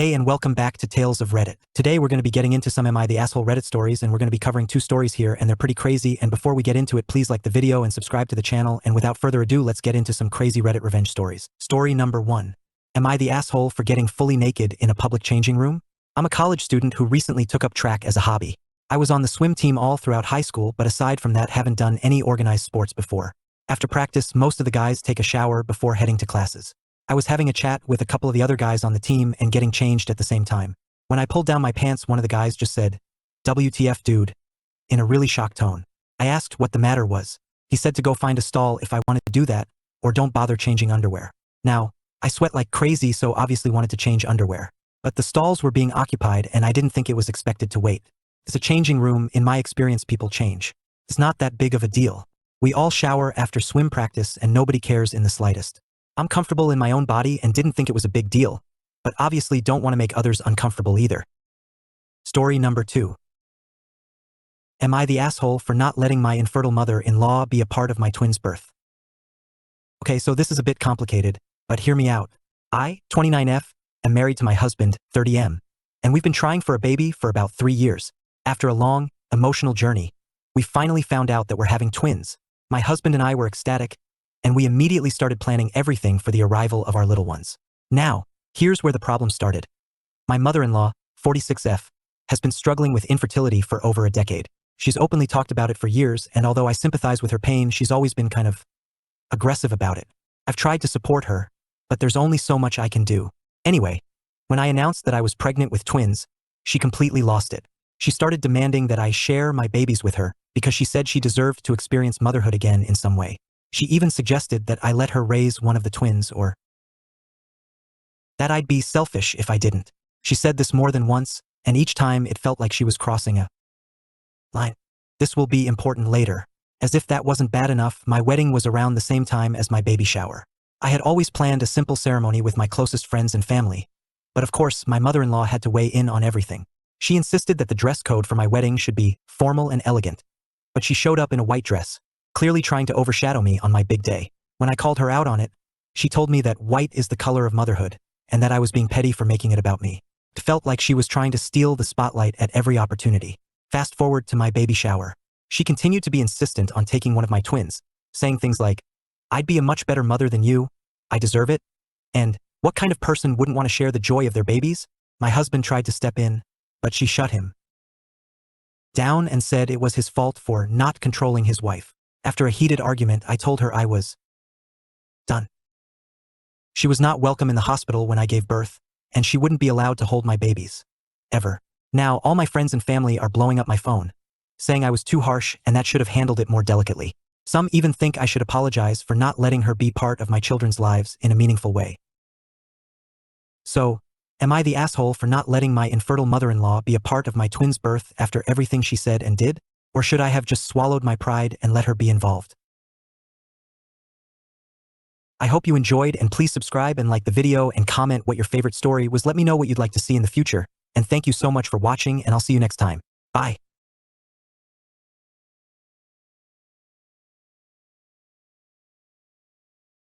Hey and welcome back to Tales of Reddit. Today we're going to be getting into some Am I the Asshole Reddit stories, and we're going to be covering 2 stories here, and they're pretty crazy. And before we get into it, please like the video and subscribe to the channel, and without further ado, let's get into some crazy Reddit revenge stories. Story number 1. Am I the asshole for getting fully naked in a public changing room? I'm a college student who recently took up track as a hobby. I was on the swim team all throughout high school, but aside from that, haven't done any organized sports before. After practice, most of the guys take a shower before heading to classes. I was having a chat with a couple of the other guys on the team and getting changed at the same time. When I pulled down my pants, one of the guys just said, "WTF, dude," in a really shocked tone. I asked what the matter was. He said to go find a stall if I wanted to do that, or don't bother changing underwear. Now, I sweat like crazy, so obviously wanted to change underwear. But the stalls were being occupied and I didn't think it was expected to wait. It's a changing room. In my experience, people change. It's not that big of a deal. We all shower after swim practice and nobody cares in the slightest. I'm comfortable in my own body and didn't think it was a big deal, but obviously don't want to make others uncomfortable either. Story number 2. Am I the asshole for not letting my infertile mother-in-law be a part of my twins' birth? Okay, so this is a bit complicated, but hear me out. I, 29F, am married to my husband, 30M, and we've been trying for a baby for about 3 years. After a long, emotional journey, we finally found out that we're having twins. My husband and I were ecstatic, and we immediately started planning everything for the arrival of our little ones. Now, here's where the problem started. My mother-in-law, 46F, has been struggling with infertility for over a decade. She's openly talked about it for years, and although I sympathize with her pain, she's always been kind of aggressive about it. I've tried to support her, but there's only so much I can do. Anyway, when I announced that I was pregnant with twins, she completely lost it. She started demanding that I share my babies with her because she said she deserved to experience motherhood again in some way. She even suggested that I let her raise one of the twins, or that I'd be selfish if I didn't. She said this more than once, and each time it felt like she was crossing a line. This will be important later. As if that wasn't bad enough, my wedding was around the same time as my baby shower. I had always planned a simple ceremony with my closest friends and family, but of course my mother-in-law had to weigh in on everything. She insisted that the dress code for my wedding should be formal and elegant, but she showed up in a white dress, clearly trying to overshadow me on my big day. When I called her out on it, she told me that white is the color of motherhood and that I was being petty for making it about me. It felt like she was trying to steal the spotlight at every opportunity. Fast forward to my baby shower. She continued to be insistent on taking one of my twins, saying things like, "I'd be a much better mother than you, I deserve it," and "What kind of person wouldn't want to share the joy of their babies?" My husband tried to step in, but she shut him down and said it was his fault for not controlling his wife. After a heated argument, I told her I was done. She was not welcome in the hospital when I gave birth, and she wouldn't be allowed to hold my babies. Ever. Now, all my friends and family are blowing up my phone, saying I was too harsh and that should have handled it more delicately. Some even think I should apologize for not letting her be part of my children's lives in a meaningful way. So, am I the asshole for not letting my infertile mother-in-law be a part of my twins' birth after everything she said and did? Or should I have just swallowed my pride and let her be involved? I hope you enjoyed, and please subscribe and like the video and comment what your favorite story was. Let me know what you'd like to see in the future. And thank you so much for watching, and I'll see you next time. Bye.